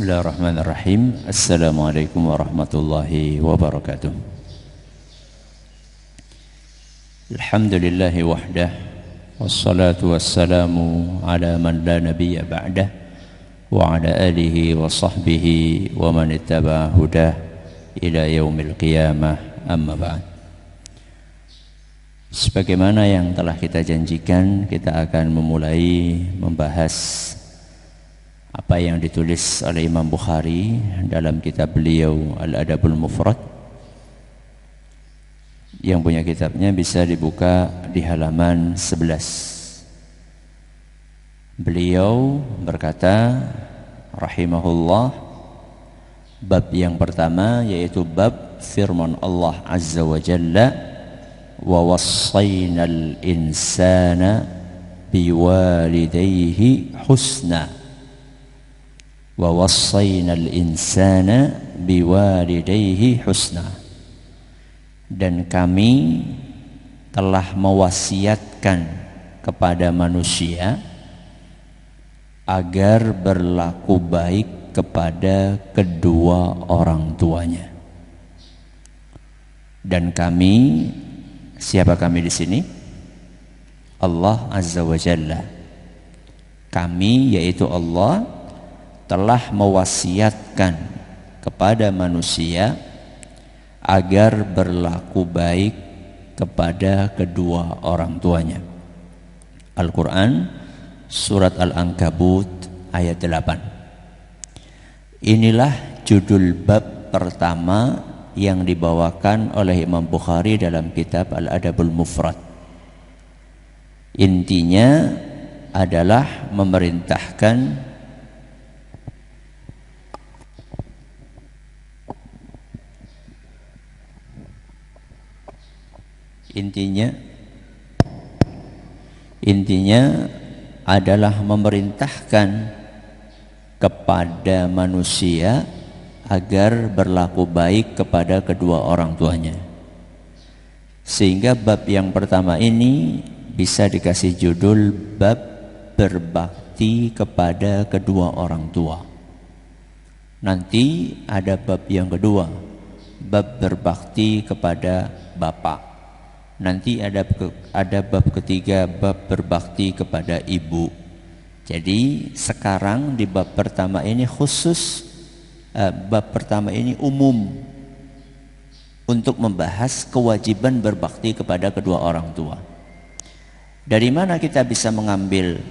Bismillahirrahmanirrahim. Assalamualaikum warahmatullahi wabarakatuh. Alhamdulillahi wahdah, wassalatu wassalamu ala man la nabiyya ba'dah, wa ala alihi wa sahbihi wa man ittaba'a hudah ila yaumil qiyamah, amma ba'd. Sebagaimana yang telah kita janjikan, kita akan memulai membahas apa yang ditulis oleh Imam Bukhari dalam kitab beliau Al-Adabul Mufrad. Yang punya kitabnya bisa dibuka di halaman 11. Beliau berkata rahimahullah, bab yang pertama yaitu bab firman Allah Azza wa Jalla, wa wassaynal insana biwalidayhi husna. Wa wassaynal insana biwalidayhi husna. Dan kami telah mewasiatkan kepada manusia agar berlaku baik kepada kedua orang tuanya. Dan kami, siapa kami di sini? Allah Azza wa Jalla. Kami yaitu Allah telah mewasiatkan kepada manusia agar berlaku baik kepada kedua orang tuanya. Al-Quran Surat Al-Ankabut ayat 8. Inilah judul bab pertama yang dibawakan oleh Imam Bukhari dalam kitab Al-Adabul Mufrad. Intinya adalah memerintahkan Intinya adalah memerintahkan kepada manusia agar berlaku baik kepada kedua orang tuanya. Sehingga bab yang pertama ini bisa dikasih judul bab berbakti kepada kedua orang tua. Nanti ada bab yang kedua, bab berbakti kepada bapak. Nanti ada bab ketiga, bab berbakti kepada ibu. Jadi sekarang di bab pertama ini khusus, bab pertama ini umum untuk membahas kewajiban berbakti kepada kedua orang tua. Dari mana kita bisa mengambil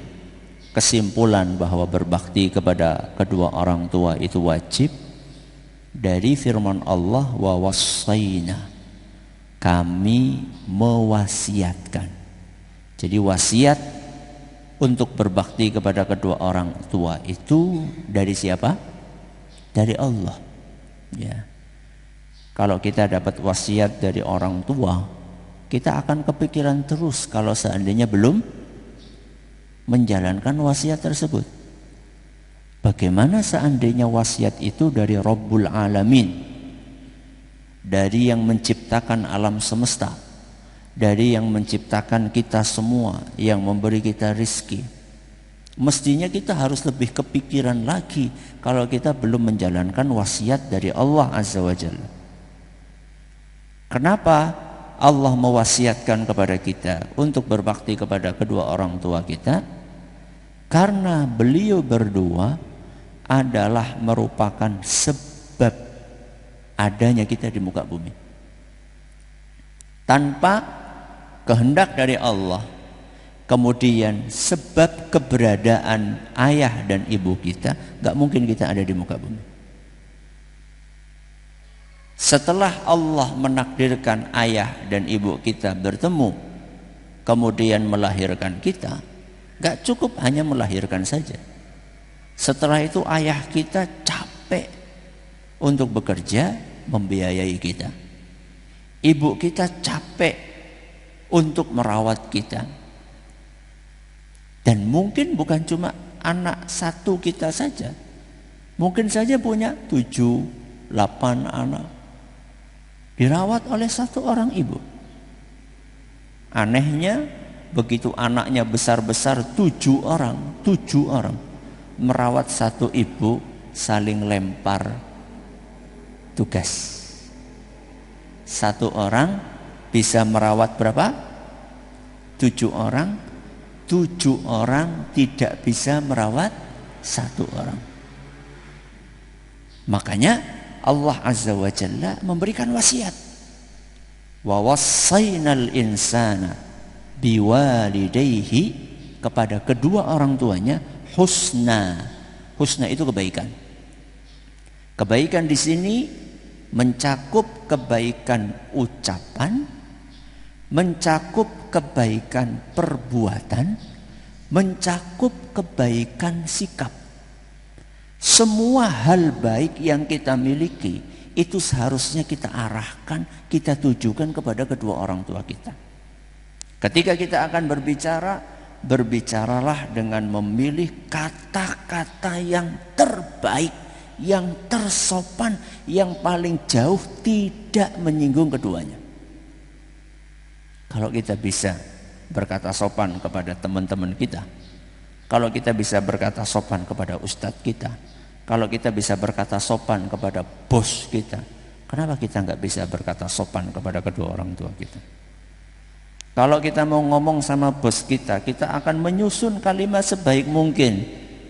kesimpulan bahwa berbakti kepada kedua orang tua itu wajib? Dari firman Allah, wa wassayna, kami mewasiatkan. Jadi wasiat untuk berbakti kepada kedua orang tua itu dari siapa? Dari Allah. Ya. Kalau kita dapat wasiat dari orang tua, kita akan kepikiran terus kalau seandainya belum menjalankan wasiat tersebut. Bagaimana seandainya wasiat itu dari Rabbul Alamin, dari yang menciptakan alam semesta, dari yang menciptakan kita semua, yang memberi kita rizki. Mestinya kita harus lebih kepikiran lagi kalau kita belum menjalankan wasiat dari Allah Azza wa Jalla. Kenapa Allah mewasiatkan kepada kita untuk berbakti kepada kedua orang tua kita? Karena beliau berdua adalah merupakan sebab adanya kita di muka bumi. Tanpa kehendak dari Allah, kemudian sebab keberadaan ayah dan ibu kita, gak mungkin kita ada di muka bumi. Setelah Allah menakdirkan ayah dan ibu kita bertemu, kemudian melahirkan kita, gak cukup hanya melahirkan saja. Setelah itu ayah kita capek untuk bekerja membiayai kita. Ibu kita capek untuk merawat kita. Dan mungkin bukan cuma anak satu kita saja. Mungkin saja punya 7, 8 anak. Dirawat oleh satu orang ibu. Anehnya begitu anaknya besar-besar 7 orang merawat satu ibu saling lempar tugas. Satu orang bisa merawat berapa? 7 orang. 7 orang tidak bisa merawat 1 orang. Makanya Allah Azza wa Jalla memberikan wasiat. Wa wassaynal insana biwalidayhi, kepada kedua orang tuanya husna. Husna itu kebaikan. Kebaikan di sini mencakup kebaikan ucapan, mencakup kebaikan perbuatan, mencakup kebaikan sikap. Semua hal baik yang kita miliki itu seharusnya kita arahkan, kita tujukan kepada kedua orang tua kita. Ketika kita akan berbicara, berbicaralah dengan memilih kata-kata yang terbaik, yang tersopan, yang paling jauh tidak menyinggung keduanya. Kalau kita bisa berkata sopan kepada teman-teman kita, kalau kita bisa berkata sopan kepada ustadz kita, kalau kita bisa berkata sopan kepada bos kita, kenapa kita nggak bisa berkata sopan kepada kedua orang tua kita? Kalau kita mau ngomong sama bos kita, kita akan menyusun kalimat sebaik mungkin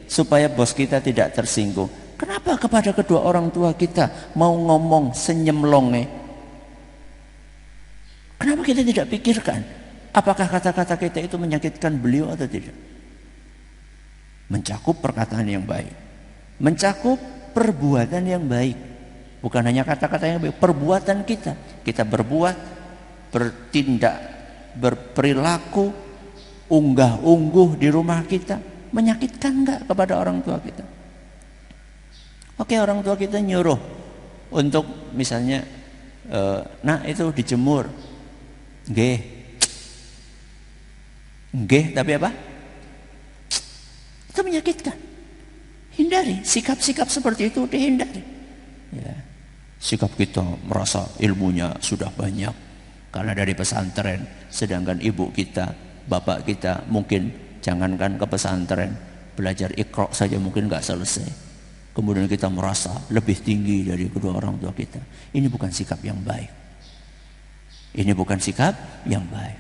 supaya bos kita tidak tersinggung. Kenapa kepada kedua orang tua kita mau ngomong senyemlonge? Kenapa kita tidak pikirkan apakah kata-kata kita itu menyakitkan beliau atau tidak? Mencakup perkataan yang baik, mencakup perbuatan yang baik. Bukan hanya kata-kata yang baik, perbuatan kita. Kita berbuat, bertindak, berperilaku, unggah-ungguh di rumah kita, menyakitkan enggak kepada orang tua kita? Oke, orang tua kita nyuruh untuk misalnya nah itu dijemur. Nggih. Nggih, tapi apa? Itu menyakitkan. Hindari, sikap-sikap seperti itu dihindari. Ya. Sikap kita merasa ilmunya sudah banyak karena dari pesantren, sedangkan ibu kita, bapak kita mungkin jangankan ke pesantren, belajar Iqra saja mungkin nggak selesai. Kemudian kita merasa lebih tinggi dari kedua orang tua kita. Ini bukan sikap yang baik. Ini bukan sikap yang baik.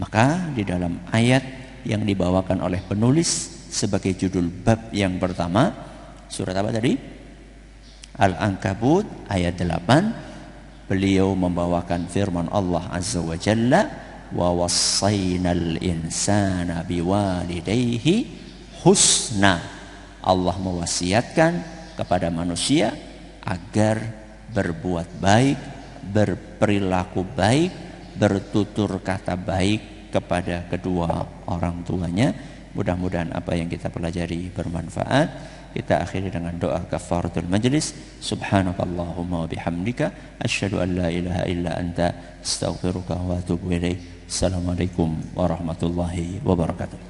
Maka di dalam ayat yang dibawakan oleh penulis sebagai judul bab yang pertama, surat apa tadi? Al-Ankabut ayat 8, beliau membawakan firman Allah Azza wa Jalla, wa wassaynal insana biwalidayhi husna. Allah mewasiatkan kepada manusia agar berbuat baik, berperilaku baik, bertutur kata baik kepada kedua orang tuanya. Mudah-mudahan apa yang kita pelajari bermanfaat. Kita akhiri dengan doa kafaratul majlis. Subhanakallahumma wa bihamdika asyhadu an la ilaha illa anta astaghfiruka wa atubu ilaik. Assalamualaikum warahmatullahi wabarakatuh.